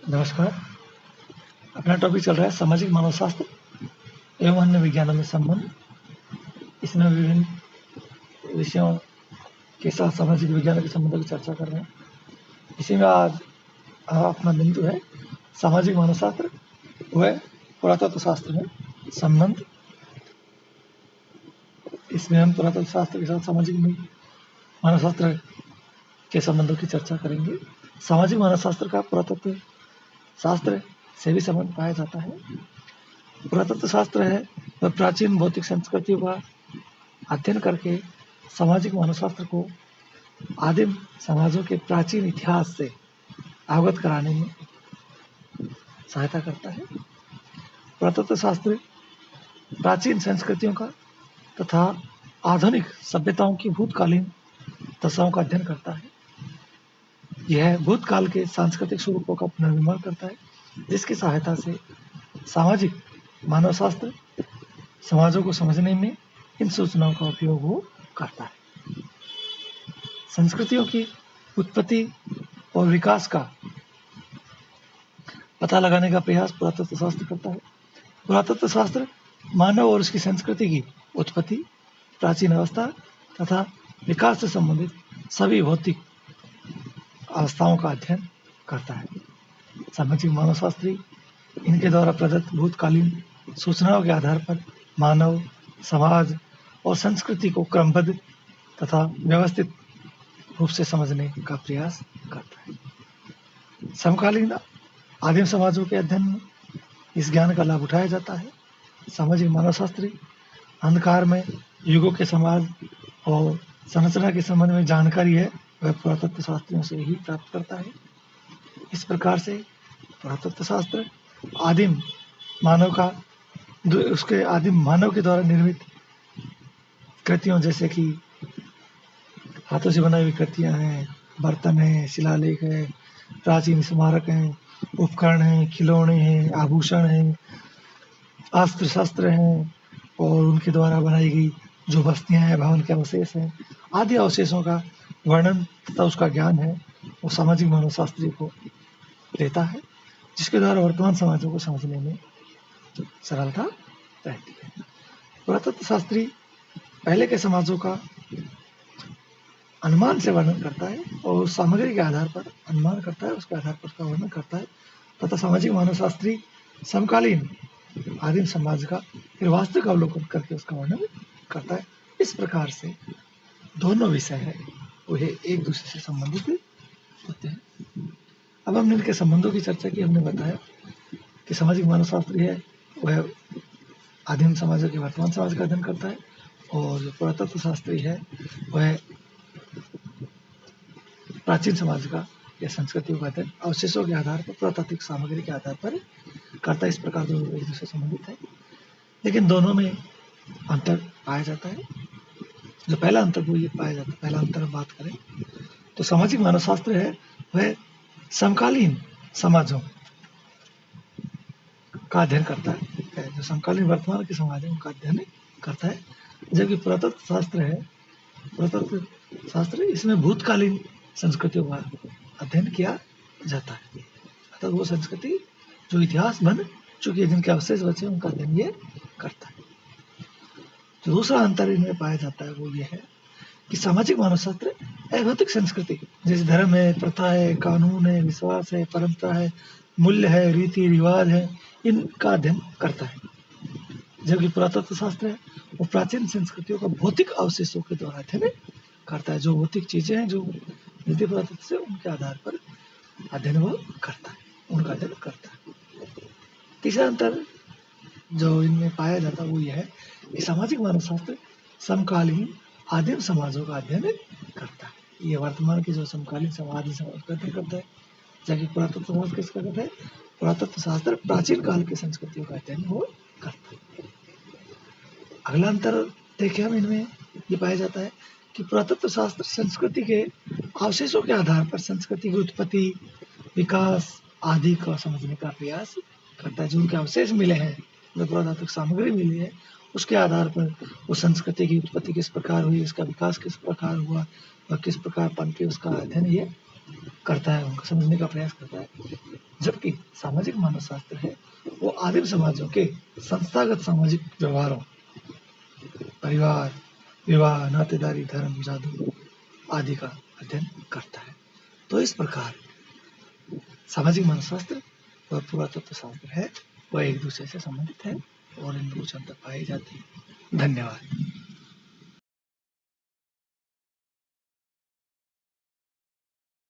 नमस्कार। अपना टॉपिक चल रहा है सामाजिक मानव शास्त्र एवं अन्य विज्ञानों में संबंध। इसमें विभिन्न विषयों के साथ सामाजिक विज्ञान के संबंधों की चर्चा कर रहे हैं। इसी में आज अपना बिंदु है सामाजिक मानव शास्त्र व पुरातत्व शास्त्र में संबंध। इसमें हम पुरातत्व शास्त्र के साथ सामाजिक मानव शास्त्र के संबंधों की चर्चा करेंगे। सामाजिक मानव शास्त्र का पुरातत्व शास्त्र से भी संबंध पाया जाता है। पुरातत्व शास्त्र है वह प्राचीन भौतिक संस्कृतियों का अध्ययन करके सामाजिक मानव शास्त्र को आदिम समाजों के प्राचीन इतिहास से अवगत कराने में सहायता करता है। पुरातत्व शास्त्र प्राचीन संस्कृतियों का तथा आधुनिक सभ्यताओं की भूतकालीन दशाओं का अध्ययन करता है। यह भूतकाल के सांस्कृतिक स्वरूपों का पुनर्निर्माण करता है, जिसकी सहायता से सामाजिक मानव शास्त्र समाजों को समझने में इन सूचनाओं का उपयोग हो करता है। संस्कृतियों की उत्पत्ति और विकास का पता लगाने का प्रयास पुरातत्व शास्त्र करता है। पुरातत्व शास्त्र मानव और उसकी संस्कृति की उत्पत्ति, प्राचीन अवस्था तथा विकास से संबंधित सभी भौतिक अवस्थाओं का अध्ययन करता है। सामाजिक मानव शास्त्री इनके द्वारा प्रदत्त भूतकालीन सूचनाओं के आधार पर मानव, समाज और संस्कृति को क्रमबद्ध तथा व्यवस्थित रूप से समझने का प्रयास करता है। समकालीन आदिम समाजों के अध्ययन में इस ज्ञान का लाभ उठाया जाता है। सामाजिक मानव शास्त्री अंधकार में युगों के समाज और संरचना के संबंध में जानकारी है वह पुरातत्व शास्त्रियों से ही प्राप्त करता है। इस प्रकार से पुरातत्व शास्त्र आदिम मानव के द्वारा निर्मित कृतियों जैसे कि हाथों से बनाई हुई कृतियाँ हैं, बर्तन हैं, शिलालेख है, प्राचीन स्मारक हैं, उपकरण हैं, खिलौने हैं, आभूषण हैं, अस्त्र शस्त्र हैं और उनके द्वारा बनाई गई जो बस्तियाँ हैं, भवन के अवशेष हैं आदि अवशेषों का वर्णन तथा उसका ज्ञान है वो सामाजिक मानव शास्त्री को देता है, जिसके द्वारा वर्तमान समाजों को समझने में सरलता रहती है। पुरातत्व शास्त्री पहले के समाजों का अनुमान से वर्णन करता है और उस सामग्री के आधार पर अनुमान करता है, उसके आधार पर उसका वर्णन करता है तथा सामाजिक मानव शास्त्री समकालीन आदिम समाज का फिर वास्तविक अवलोकन करके उसका वर्णन करता है। इस प्रकार से दोनों विषय है वो एक दूसरे से संबंधित होते हैं। अब हमने इनके संबंधों की चर्चा की। हमने बताया कि सामाजिक मानव शास्त्री है वह आदिम समाजों के वर्तमान समाज का अध्ययन करता है और जो पुरातत्व शास्त्री है वह प्राचीन समाज का या संस्कृतियों का अध्ययन अवशेषों के आधार पर, पुरातात्विक सामग्री के आधार पर करता है। इस प्रकार दोनों एक दूसरे से संबंधित है, लेकिन दोनों में अंतर पाया जाता है। जो पहला अंतर वो ये पाया जाता है, पहला अंतर हम बात करें तो सामाजिक मानव शास्त्र है वह समकालीन समाजों का अध्ययन करता है, जो समकालीन वर्तमान के समाज है उनका अध्ययन करता है, जबकि पुरातत्व शास्त्र इसमें भूतकालीन संस्कृतियों का अध्ययन किया जाता है। अर्थात वो संस्कृति जो इतिहास बन चुकी है, जिनके अवशेष बचे उनका अध्ययन ये करता है। जो दूसरा अंतर इनमें पाया जाता है वो ये है कि सामाजिक मानव शास्त्र अभौतिक संस्कृति जैसे धर्म है, प्रथा है, कानून है, विश्वास है, परंपरा है, मूल्य है, रीति रिवाज है, इनका अध्ययन करता है, जबकि पुरातत्व शास्त्र है वो प्राचीन संस्कृतियों का भौतिक अवशेषों के द्वारा अध्ययन करता है। जो भौतिक चीजें हैं जो मिलती पुरातत्व से उनके आधार पर अध्ययन वो करता है, उनका अध्ययन करता है। तीसरा अंतर जो इनमें पाया जाता है वो यह है कि सामाजिक मानव शास्त्र समकालीन आदिम समाजों का अध्ययन करता है। ये वर्तमान के जो समकालीन समाज का अध्ययन करता है, जबकि पुरातत्व शास्त्र किसका करता है? पुरातत्व शास्त्र प्राचीन काल की संस्कृतियों का अध्ययन वो करता है। अगला अंतर देखें हम इनमें ये पाया जाता है कि पुरातत्व शास्त्र संस्कृति के अवशेषों के आधार पर संस्कृति की उत्पत्ति, विकास आदि का समझने का प्रयास करता है। जो उनके अवशेष मिले हैं, जो पुरातात्विक सामग्री मिली है, उसके आधार पर उस संस्कृति की उत्पत्ति किस प्रकार हुई, उसका विकास किस प्रकार हुआ और किस प्रकार पनपी, उसका अध्ययन ये करता है, उनको समझने का प्रयास करता है। जबकि सामाजिक मानवशास्त्र है वो आदिम समाजों के संस्थागत सामाजिक व्यवहारों, परिवार, विवाह, नातेदारी, धर्म, जादू आदि का अध्ययन करता है। तो इस प्रकार सामाजिक मानवशास्त्र और पुरातत्व शास्त्र है वह एक दूसरे से संबंधित है और इनमें कुछ अंतर पाए जाते हैं। धन्यवाद।